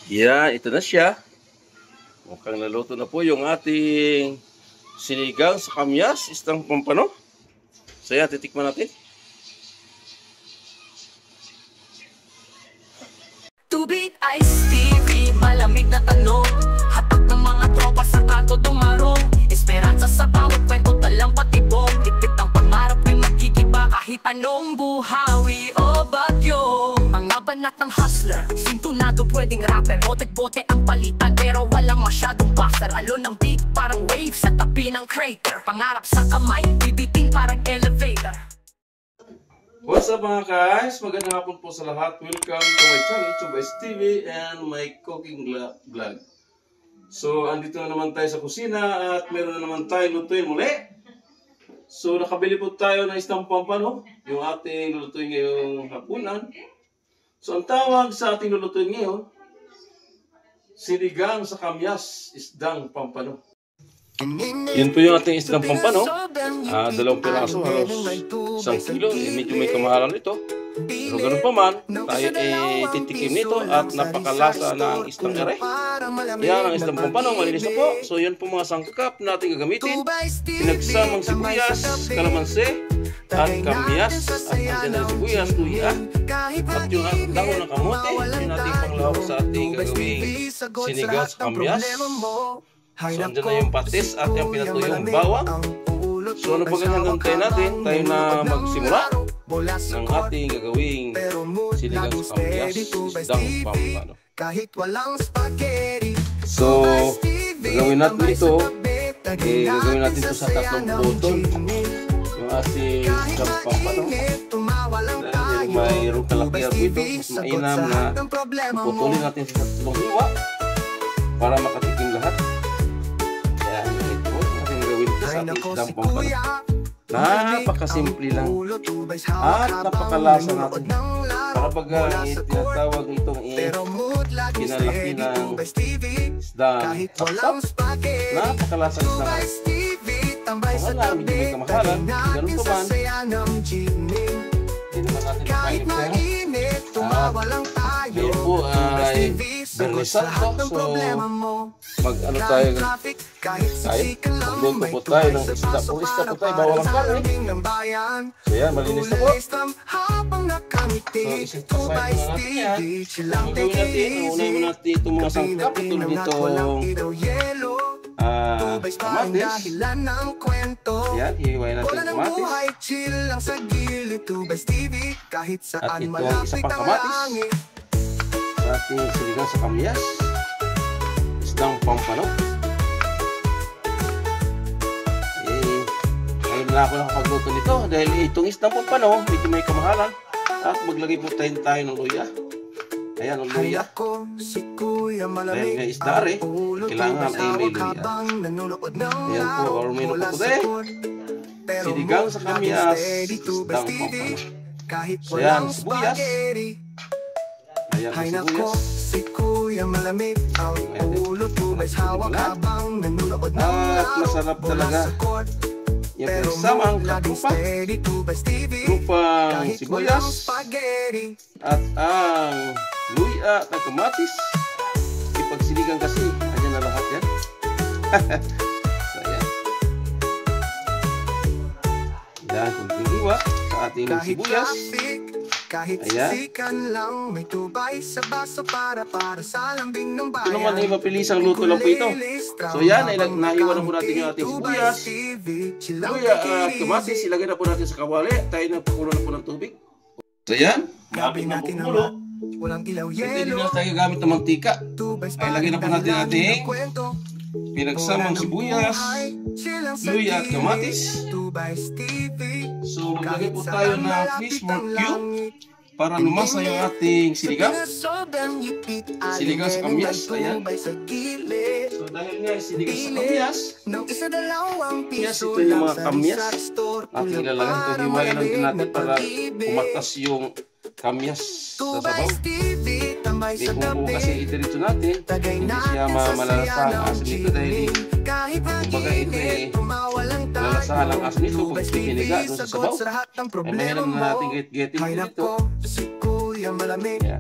Yan, ito na siya. Mukhang naluto na po yung ating sinigang sa kamyas, isang pampano. So yan, titikman natin. Tubig Ice TV, malamig na tanong. Hatak ng mga tropa sa kanto dumarong. Esperanza sa bawat kwento, talang patibong. Dikit ang pangarap ay magkikiba kahit anong buhawi o bagyo. Mga banat ng hustler, sintunado pwedeng rapper. Bote-bote ang palitan pero walang masyadong buffer. Alon ng beat parang wave sa tabi ng crater. Pangarap sa kamay, bibitin parang elevator. What's up mga guys? Magandang hapon po sa lahat. Welcome to my channel, YouTube TV and my cooking vlog. So, andito na naman tayo sa kusina at meron na naman tayo lutuin muli. So, nakabili po tayo ng isang pampano, yung ating lulutuin ngayong hapunan. So, ang tawag sa ating lulutuin ngayon, sinigang sa kamyas, isdang pampano. Yun po yung ating isdang pampano. Dalawang piraso, halos 1 kilo. Medyo may kamahalan nito. Pero ganun pa man, tayo titikim nito at napakalasa na ang isdang ere. Yan ang isdang pampano, malinis na po. So yan po mga sangkap natin gagamitin. Pinagsamang sibuyas, kalamansi, at kamyas. At andyan na sibuyas, luya. At yung dahon ng kamote, yun natin panglawak sa ating gagawing sinigang sa kamyas. So, andyan na yung patis at yung pinatuyong bawang. So, ano pa ganyan tayo natin? Tayo na magsimula ng ating gagawing sinigang sa kamyas, isdang pampano. So, gagawin natin ito. Gagawin natin ito sa 3 button. Yung ating isdang pampano. Dahil mayroong kalakihan po ito. Mas mainam na putulin natin sa 3 hiwa para makatikim lahat. Isdang pampano. Napakasimple lang at napakalasa natin. Para pag tinatawag itong kinalaki ng isdang sapsap, napakalasa ng isdang mga namin yung may kamahalan. Ganun pa man, hindi naman natin makain pera. Ngayon po ay Bernes Santo, so mag-ano tayo, magluto po tayo ng isda. Kung isda po tayo, bawal ang karne. So yan, malinis na po. So isip po tayo natin yan. Ang gawin natin, unahin mo natin itong mga sangkap. Tulad itong kamatis. Yan, hihiwain natin yung kamatis. At ito ang isa pang kamatis sa ating sinigang sa kamyas, isdang pampano. Ngayon na ako nakapagluto nito dahil itong isdang pampano medyo may kamahalan. At maglagay po tayo ng luya. Ayan ang luya. Dahil may isda rin, kailangan ay may luya. Ayan po, or may nakukude. Sinigang sa kamyas, isdang pampano. So yan, sibuyas. Ayan ang sibuyas. At masarap talaga. Yung pinagsamang katrupa, trupang sibuyas, at ang luya at kamatis. Ipagsiligan kasi, andyan na lahat yan. So ayan. Yan, kunting iwa sa ating sibuyas. Kahit sisikan lang, may tubay sa baso para sa lambing ng bayan. Ito naman ay mapilisang luto lang po ito. So yan, naiwan na po natin yung ating sibuyas, luya at kamatis. Ilagay na po natin sa kawali. Tayo na pukulo na po ng tubig. So yan, malapit na po kumulo. Hindi na tayo gamit ng mantika. Ay lagay na po natin ating pinagsamang sibuyas, luya at kamatis. So maglagay po tayo ng fish more cube para lumasa yung ating sinigang. Sinigang sa kamyas. Ayan. So dahil nga sinigang sa kamyas, ito yung mga kamyas. At ilalagay ito, hiwain lang din natin para umatas yung kamyas sa sabaw. May bumbu kasi ito natin, hindi siya malalasahan ang asin nito dahil kumbaga ito malalasahan ang asin nito pag piniga doon sa sabaw. Ay mahirap na natin get-getting dito. Yeah.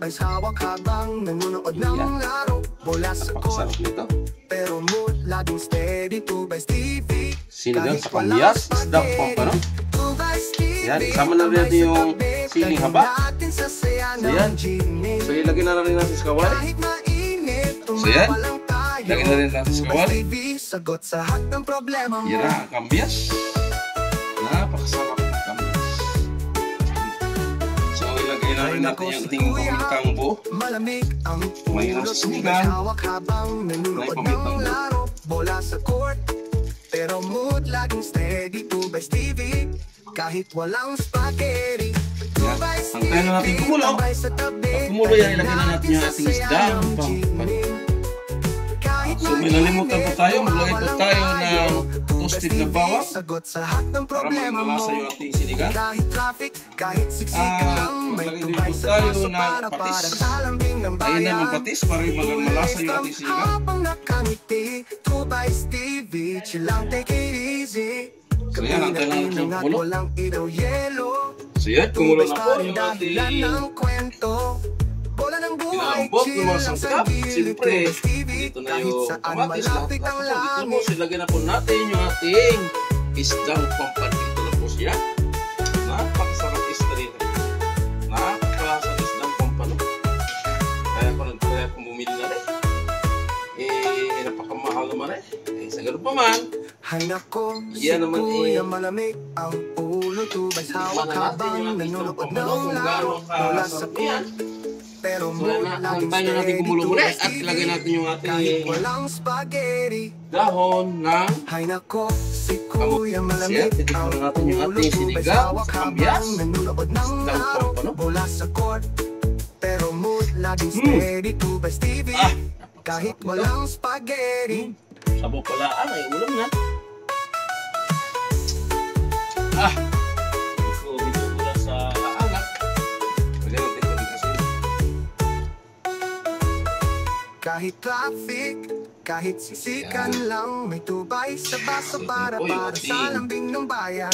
Tubais hawak habang nanonood ng laro. Bola sa court, Napakasarap nito. pero mood laging steady. Tubais TV, Sinigang sa kamyas, isda pampano. Tubais TV, Yan, isama na rin natin yung siling haba. natin sa saya So ng yan. genie. So ilagay na rin natin sa kawali. Kahit mainit, So yan. tumawalang tayo. Ilagay na rin natin sa Tubais kawali. TV, sagot sa lahat ng problema mo. Yan na, ang kamyas. Napakasarap ng kamyas. So ilagay na rin natin yung ating pamintang buo. Malamig ang May ulo, nasa tubig sinigang. hawak habang nanonood May pamintang ng buo. laro. Bola sa court, pero mood laging steady. Tubais TV, kahit walang spaghetti. Tubais Antayin na natin TV, kumulo. tambay sa tabi. Pag kumulo yan, ilagay na natin yung Sa ating isda. saya ng Pang- genie. Kahit So may nalimutan po tayo, maglagay po tumawalang tayo tayo. ng toasted na Tubais bawang TV, sagot sa lahat ng para problema mo. malasa yung ating sinigang. Kahit traffic, kahit siksikan lang, may maglagay din tubay po sa tayo baso ng para patis. sa lambing ng Ayun na bayan. yung patis para malasa yung ating sinigang. Habang nakangiti, Tubais TV, chill lang, take it easy. So yan, antayin na natin yung At kumulo. walang ilaw, yelo. So yan, kumulo Tubais na pa po rin yung dahilan ating ng kwento. Bola ng buhay, pinalambot ng chill mga lang sa sangkap. gilid. Siyempre, Tubais TV, dito na kahit yung saan kamatis. malapit ang Dito po, langit. silagay na po natin yung ating isdang pampanito na po siya. Napakasarap isda rito. Napakasarap isdang pampano. Kaya kung bumili na rin. Napakamahal naman eh. Sa ganun pa man, Hay nako, Yan naman kuya, eh. malamig ang ulo. Tubais hawak Tikman na natin habang yung ating nanonood pampano ng kung laro. gaano Bola sa kasarap yan. pero So yan mood na, laging antayin na natin steady. kumulo muli Tubais at TV, ilagay natin yung kahit ating walang spaghetti. dahon ng Hay nako, si kuya, malamig Yan, titikman ang natin yung ulo. ating Tubais sinigang hawak sa habang kamyas. nanonood ng Isdang laro. pampano. Bola sa court, pero mood laging steady. Tubais TV, kahit walang spaghetti. Sabaw pala, ay ulam na. Medyo ulam sa anak. Lagyan natin ito dito kasi. Kahit traffic, kahit sisikan lang, may tubay sa baso para Uy, sa ating lambing ng bayan.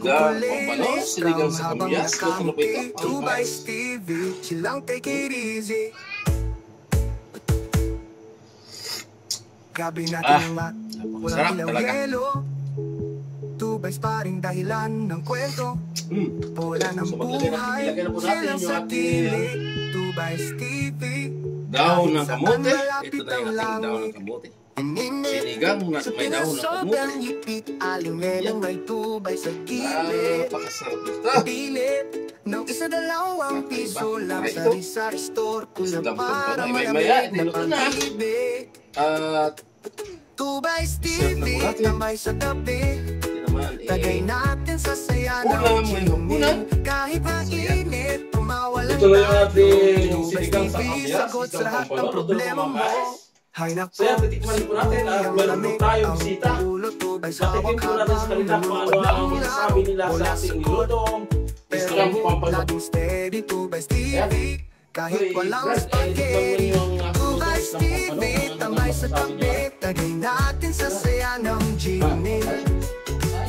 pampano, sinigang sa habang kamyas. Ito na ba ito? nakangiti, Tubais TV, chill lang, take it easy. Gabi natin mat, Napakasarap walang ilaw talaga. yelo. Tubais pa rin dahilan ng kwento. Bola ng So, maglagay buhay, na po natin chill lang yung sa ating gilid. Tubais TV, Dahon ng Saan kamote. malapit Ito na yung ang ating dahon ng langit. kamote. Ininit Sinigang na may dahon ng sobrang kamote. hipit, alingan may tubay sa gilid. Napakasarap ito. Pilit ng isa dalawang piso lang sa Rizal Store ko lang Isdang para pampano. May malamig maya, na niluto na. pag-ibig. At Tubais Sarap ng TV, bulate. tambay sa tabi. hindi naman Tagay natin sa saya ng Ulam, may hapunan. kahit mainit, tumawalan ito na yung tayo. ating Tubais sinigang sa TV, kamyas. sagot sa Isdang lahat pampano. ng Ito problema na mo. mga Hay nako, So yan, titikman po natin. Meron po tayong bisita. Patikin po natin sa kanila kung ano ang masasabi nila sa ating nilutong isdang pampano. laging steady, Tubais TV, kahit Uy, walang Brad, spaghetti. tikman mo yung Tubais isdang pampano. TV, tambay sa tabi, tagay natin sa saya ng genie.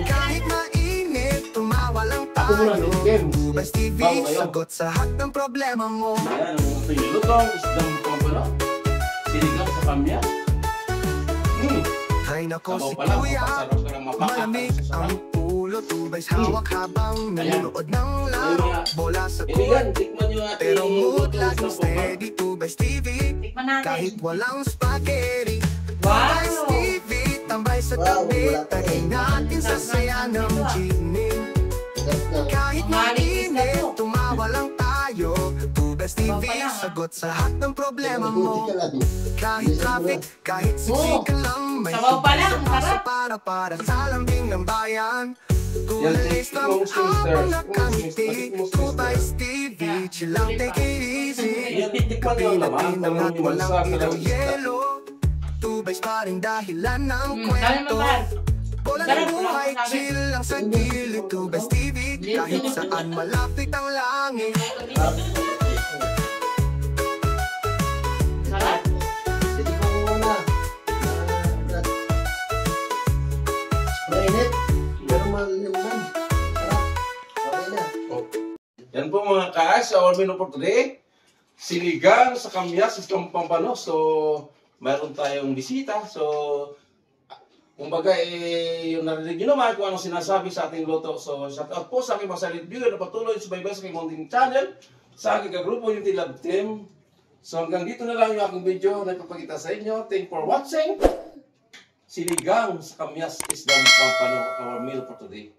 Kahit mainit, tumawa lang Ako muna, tayo. Kim. Tubais TV, Bago kayo. sagot sa lahat ng problema mo. Ayan, ang mga nilutong isdang pampano. Sinigang sa kamyas. Hay nako, Sabaw si pa lang, kuya, mapasarap ka ng mapaka. malamig ang ulo. Tubais hawak habang nanonood ng laro. Bola sa Iligan, court, tikman nyo ating pero mood lutong laging isdang pampano. steady. Tubais TV, Tikman natin. kahit walang spaghetti. Wow! Tubais TV, tambay sa tabi, tagay natin sa saya ng genie. Kahit mainit, tumawa lang tayo. Tubais TV, sagot sa lahat ng problema mo. Kahit traffic, kahit siksikan lang, may Sabaw pa lang, tubig sa sarap. para sa lambing ng bayan. Tulis tikman lang mo, sister. habang nakangiti. Tikman mo, sister. Tubais TV, chill lang, take it easy. Yan, titikman nyo ang laman. Pinag-inang at Yung walang bansa, ilaw kailangan yelo. Tubais pa rin dahilan ng Dami kwento. man. Bola ng Sarap, buhay, sarap, chill lang sa gilid. Tubais TV, kahit saan malapit ang langit. Sarap. Yan po mga guys, our menu for today. sinigang sa kamyas isang Pampano. So, mayroon tayong bisita. So, kumbaga, yung narinig nyo naman kung anong sinasabi sa ating luto. So, shout out po sa aking mga silent viewer na patuloy subaybay sa aking munting channel, sa aking kagrupo, yung Love Team. So, hanggang dito na lang yung aking video na ipapakita sa inyo. Thank you for watching. Sinigang sa kamyas isang Pampano, our meal for today.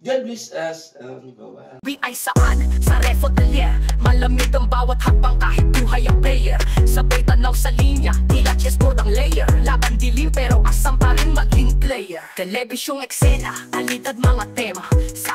God bless us and bye-bye. We ay saan? Sa refotelier. Malamig ang bawat hakbang kahit buhay ang player. Sabay tanaw sa linya, tila chessboard ang layer. Laban dilim pero asam pa rin maging player. Telebisyong eksena, alitad mga tema. Sa